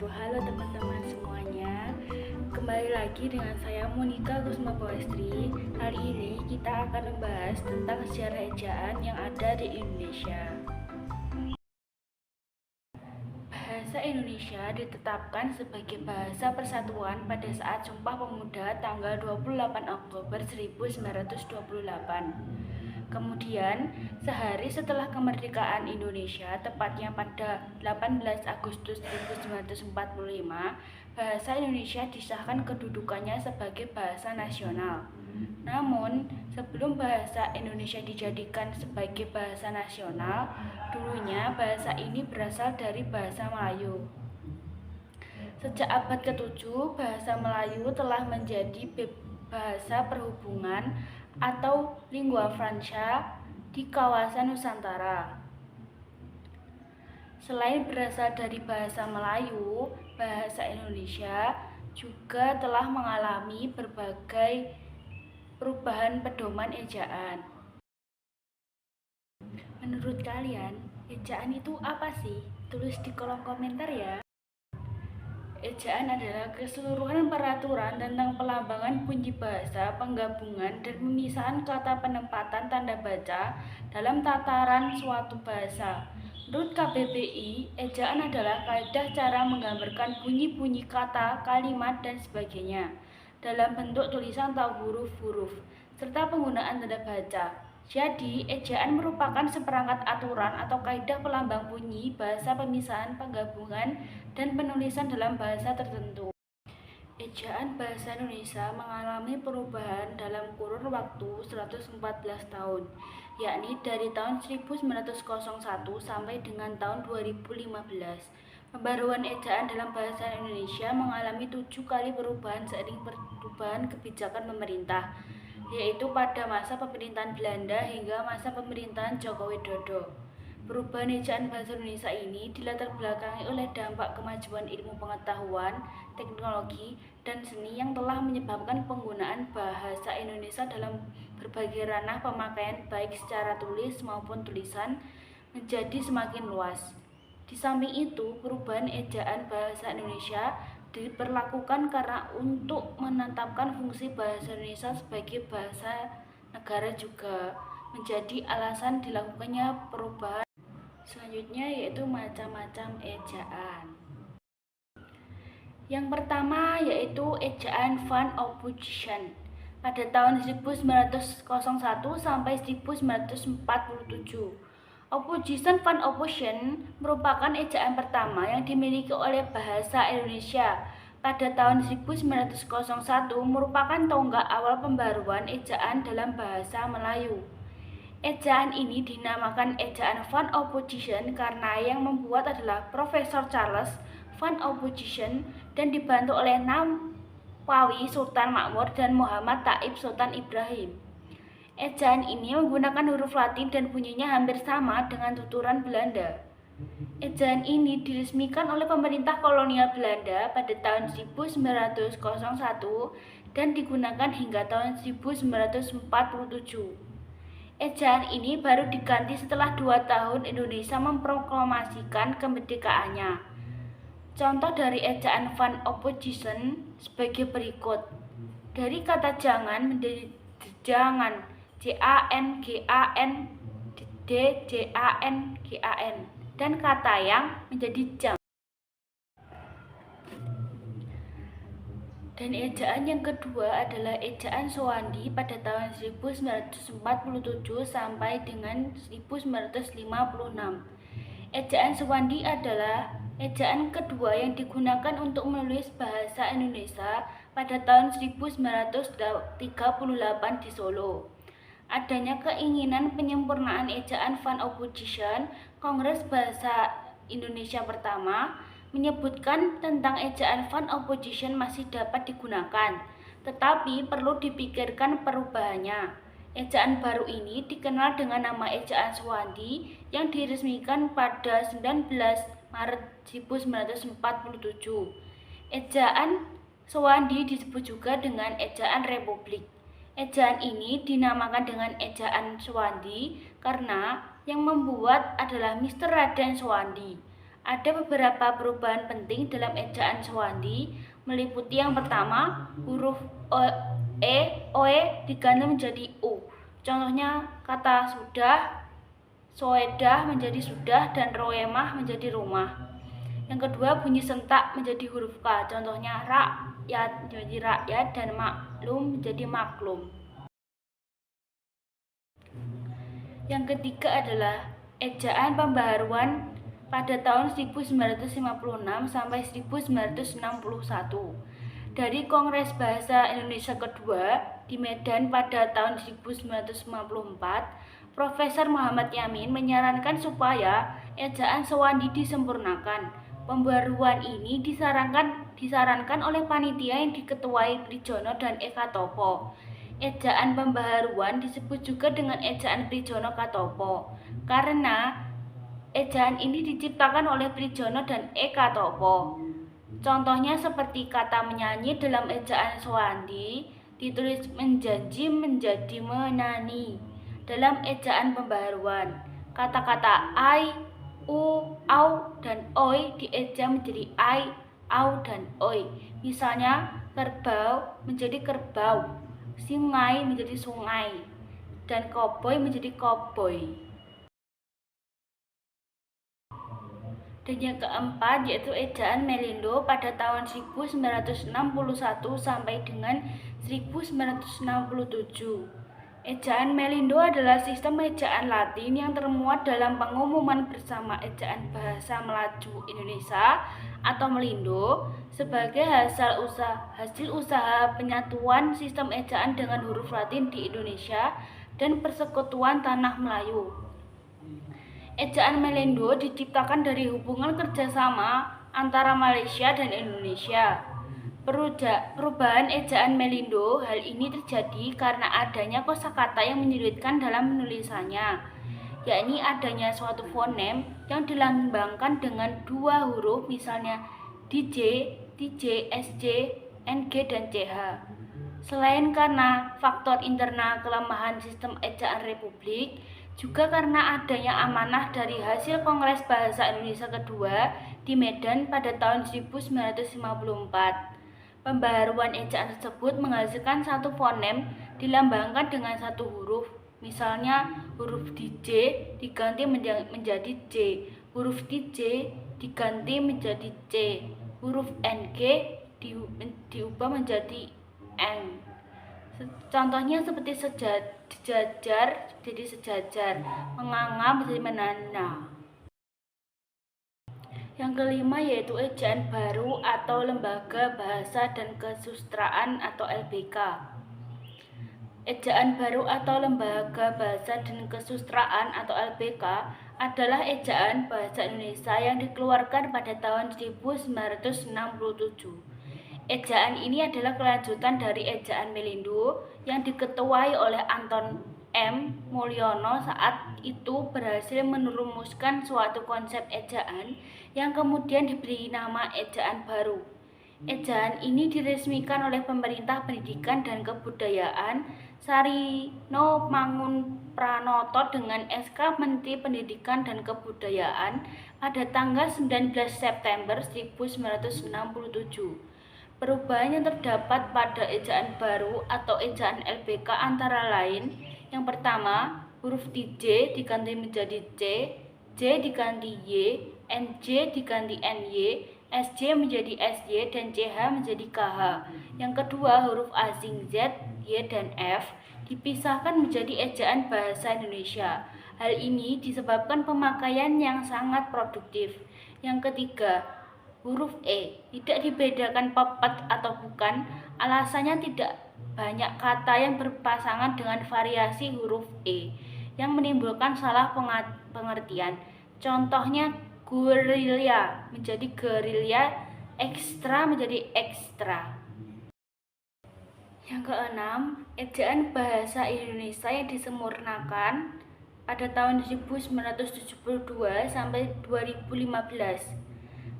wabarakatuh. Halo teman-teman semuanya. Kembali lagi dengan saya Monica Gusma Pawestri. Kali ini kita akan membahas tentang sejarah ejaan yang ada di Indonesia. Bahasa Indonesia ditetapkan sebagai bahasa persatuan pada saat Sumpah Pemuda tanggal 28 Oktober 1928. Kemudian, sehari setelah kemerdekaan Indonesia, tepatnya pada 18 Agustus 1945, bahasa Indonesia disahkan kedudukannya sebagai bahasa nasional. Namun, sebelum bahasa Indonesia dijadikan sebagai bahasa nasional, dulunya bahasa ini berasal dari bahasa Melayu. Sejak abad ke-7, bahasa Melayu telah menjadi bahasa perhubungan atau lingua franca di kawasan Nusantara. Selain berasal dari bahasa Melayu, bahasa Indonesia juga telah mengalami berbagai perubahan pedoman ejaan. Menurut kalian, ejaan itu apa sih? Tulis di kolom komentar ya. Ejaan adalah keseluruhan peraturan tentang pelambangan bunyi bahasa, penggabungan, dan pemisahan kata penempatan tanda baca dalam tataran suatu bahasa. Menurut KBBI, ejaan adalah kaidah cara menggambarkan bunyi-bunyi kata, kalimat, dan sebagainya dalam bentuk tulisan atau huruf-huruf, serta penggunaan tanda baca. Jadi, ejaan merupakan seperangkat aturan atau kaidah pelambang bunyi, bahasa pemisahan, penggabungan, dan penulisan dalam bahasa tertentu. Ejaan bahasa Indonesia mengalami perubahan dalam kurun waktu 114 tahun, yakni dari tahun 1901 sampai dengan tahun 2015. Pembaruan ejaan dalam bahasa Indonesia mengalami 7 kali perubahan seiring perubahan kebijakan pemerintah, yaitu pada masa pemerintahan Belanda hingga masa pemerintahan Joko Widodo. Perubahan ejaan bahasa Indonesia ini dilatar belakangi oleh dampak kemajuan ilmu pengetahuan, teknologi, dan seni yang telah menyebabkan penggunaan bahasa Indonesia dalam berbagai ranah pemakaian baik secara tulis maupun tulisan menjadi semakin luas. Di samping itu, perubahan ejaan bahasa Indonesia diperlakukan karena untuk menetapkan fungsi bahasa Indonesia sebagai bahasa negara juga menjadi alasan dilakukannya perubahan. Selanjutnya yaitu macam-macam ejaan. Yang pertama yaitu ejaan Van Opposition pada tahun 1901 sampai 1947. Opposition Van Opposition merupakan ejaan pertama yang dimiliki oleh bahasa Indonesia pada tahun 1901, merupakan tonggak awal pembaruan ejaan dalam bahasa Melayu. Ejaan ini dinamakan ejaan Van Opposition karena yang membuat adalah Profesor Charles Van Opposition dan dibantu oleh Nawawi Sultan Makmur dan Muhammad Taib Sultan Ibrahim. Ejaan ini menggunakan huruf Latin dan bunyinya hampir sama dengan tuturan Belanda. Ejaan ini diresmikan oleh pemerintah kolonial Belanda pada tahun 1901 dan digunakan hingga tahun 1947. Ejaan ini baru diganti setelah 2 tahun Indonesia memproklamasikan kemerdekaannya. Contoh dari ejaan Van Opposition sebagai berikut. Dari kata jangan menjadi jangan, JANGAN, DJANGAN, dan kata yang menjadi jam. Dan ejaan yang kedua adalah ejaan Sowandi pada tahun 1947 sampai dengan 1956. Ejaan Sowandi adalah ejaan kedua yang digunakan untuk menulis bahasa Indonesia pada tahun 1938 di Solo. Adanya keinginan penyempurnaan ejaan Van Opposition, Kongres Bahasa Indonesia pertama menyebutkan tentang ejaan Van Opposition masih dapat digunakan, tetapi perlu dipikirkan perubahannya. Ejaan baru ini dikenal dengan nama ejaan Sowandi yang diresmikan pada 19 Maret 1947. Ejaan Sowandi disebut juga dengan ejaan Republik. Ejaan ini dinamakan dengan ejaan Sowandi karena yang membuat adalah Mr. Raden Sowandi. Ada beberapa perubahan penting dalam ejaan Swandi, meliputi yang pertama, huruf oe diganti menjadi u. Contohnya kata sudah, soedah menjadi sudah, dan roemah menjadi rumah. Yang kedua, bunyi sentak menjadi huruf K. Contohnya rakyat menjadi rakyat dan maklum menjadi maklum. Yang ketiga adalah ejaan pembaharuan pada tahun 1956 sampai 1961. Dari Kongres Bahasa Indonesia kedua di Medan pada tahun 1954, Profesor Muhammad Yamin menyarankan supaya ejaan Swandi disempurnakan. Pembaharuan ini disarankan oleh panitia yang diketuai Prijono dan Eka Topo. Ejaan pembaharuan disebut juga dengan ejaan Prijono Katopo karena ejaan ini diciptakan oleh Prijono dan Eka Topo. Contohnya seperti kata menyanyi dalam ejaan Swandi ditulis menjanji menjadi menani. Dalam ejaan pembaharuan, kata-kata ai, u, au, dan oi dieja menjadi ai, au, dan oi. Misalnya kerbau menjadi kerbau, sungai menjadi sungai, dan koboi menjadi koboi. Dan yang keempat yaitu ejaan Melindo pada tahun 1961 sampai dengan 1967. Ejaan Melindo adalah sistem ejaan Latin yang termuat dalam pengumuman bersama ejaan Bahasa Melayu Indonesia atau Melindo sebagai hasil usaha penyatuan sistem ejaan dengan huruf Latin di Indonesia dan Persekutuan Tanah Melayu. Ejaan Melindo diciptakan dari hubungan kerjasama antara Malaysia dan Indonesia. Perubahan ejaan Melindo, hal ini terjadi karena adanya kosakata yang menyulitkan dalam menulisannya, yakni adanya suatu fonem yang dilambangkan dengan dua huruf, misalnya DJ, TJ, SJ, NG, dan CH. Selain karena faktor internal kelemahan sistem ejaan Republik, juga karena adanya amanah dari hasil Kongres Bahasa Indonesia kedua di Medan pada tahun 1954. Pembaharuan ejaan tersebut menghasilkan satu fonem dilambangkan dengan satu huruf. Misalnya huruf DJ diganti menjadi J, huruf TJ diganti menjadi C, huruf NG diubah menjadi N. Contohnya seperti sejajar jadi sejajar, menganga menjadi menana. Yang kelima yaitu ejaan baru atau Lembaga Bahasa dan Kesusastraan atau LBK. Ejaan baru atau Lembaga Bahasa dan Kesusastraan atau LBK adalah ejaan bahasa Indonesia yang dikeluarkan pada tahun 1967. Ejaan ini adalah kelanjutan dari ejaan Melindo yang diketuai oleh Anton M. Mulyono saat itu berhasil merumuskan suatu konsep ejaan yang kemudian diberi nama ejaan baru. Ejaan ini diresmikan oleh Pemerintah Pendidikan dan Kebudayaan Sarino Mangun Pranoto dengan SK Menteri Pendidikan dan Kebudayaan pada tanggal 19 September 1967. Perubahan yang terdapat pada ejaan baru atau ejaan LBK antara lain: yang pertama, huruf DJ diganti menjadi C, J diganti Y, NJ diganti NY, SJ menjadi SY, dan CH menjadi KH. Yang kedua, huruf asing Z, Y, dan F dipisahkan menjadi ejaan bahasa Indonesia. Hal ini disebabkan pemakaian yang sangat produktif. Yang ketiga, huruf E tidak dibedakan pepat atau bukan. Alasannya tidak banyak kata yang berpasangan dengan variasi huruf E yang menimbulkan salah pengertian. Contohnya gurilya menjadi gerilya, ekstra menjadi ekstra. Yang keenam, ejaan bahasa Indonesia yang disempurnakan pada tahun 1972 sampai 2015.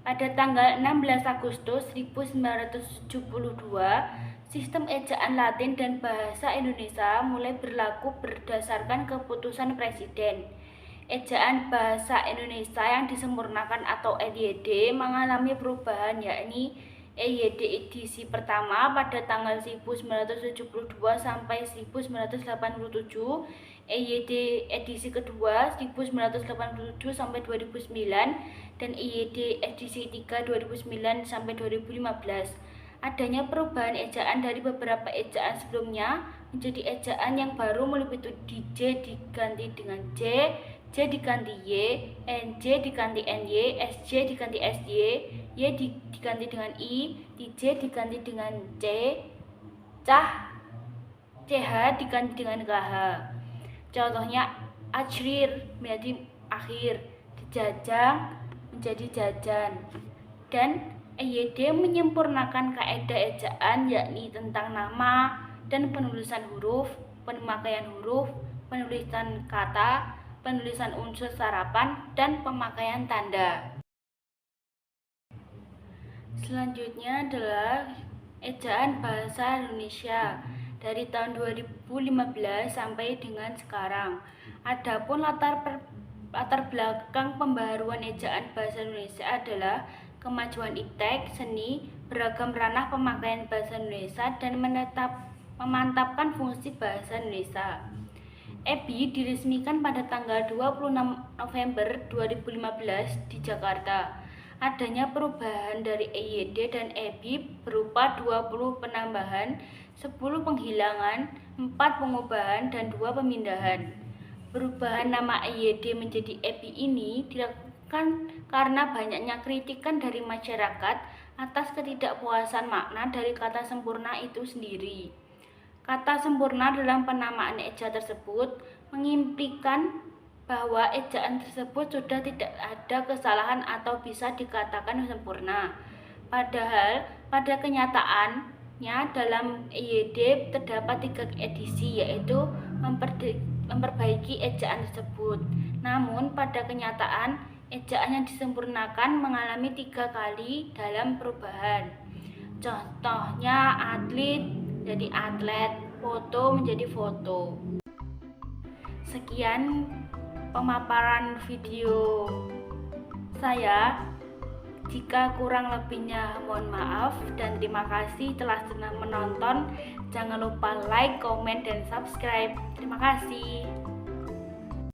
Pada tanggal 16 Agustus 1972, sistem ejaan Latin dan bahasa Indonesia mulai berlaku berdasarkan keputusan Presiden. ejaan bahasa Indonesia yang disempurnakan atau EYD mengalami perubahan, yakni EYD edisi pertama pada tanggal 1972 sampai 1987, EYD edisi kedua 1987 sampai 2009, dan EYD edisi 3 2009 sampai 2015. Adanya perubahan ejaan dari beberapa ejaan sebelumnya menjadi ejaan yang baru meliputi J diganti dengan J, J diganti Y, NJ diganti NY, SJ diganti SY, Y diganti dengan I, TJ diganti dengan C, CH diganti dengan KH. Contohnya akhir menjadi akhir, dijajang menjadi jajan. Dan EYD menyempurnakan kaidah ejaan, yakni tentang nama dan penulisan huruf, pemakaian huruf, penulisan kata, penulisan unsur sarapan, dan pemakaian tanda. Selanjutnya adalah ejaan bahasa Indonesia dari tahun 2015 sampai dengan sekarang. Adapun latar belakang pembaharuan ejaan bahasa Indonesia adalah kemajuan iptek, seni, beragam ranah pemakaian bahasa Indonesia, dan memantapkan fungsi bahasa Indonesia. EBI diresmikan pada tanggal 26 November 2015 di Jakarta. Adanya perubahan dari EYD dan EBI berupa 20 penambahan, 10 penghilangan, 4 pengubahan, dan 2 pemindahan. Perubahan nama EYD menjadi EBI ini dilakukan karena banyaknya kritikan dari masyarakat atas ketidakpuasan makna dari kata sempurna itu sendiri. Kata sempurna dalam penamaan eja tersebut mengimplikan bahwa ejaan tersebut sudah tidak ada kesalahan atau bisa dikatakan sempurna. Padahal pada kenyataannya dalam EYD terdapat 3 edisi, yaitu memperbaiki ejaan tersebut. Namun pada kenyataan ejaan yang disempurnakan mengalami 3 kali dalam perubahan. Contohnya atlet jadi atlet, foto menjadi foto. Sekian pemaparan video saya. Jika kurang lebihnya mohon maaf, dan terima kasih telah menonton. Jangan lupa like, komen, dan subscribe. Terima kasih.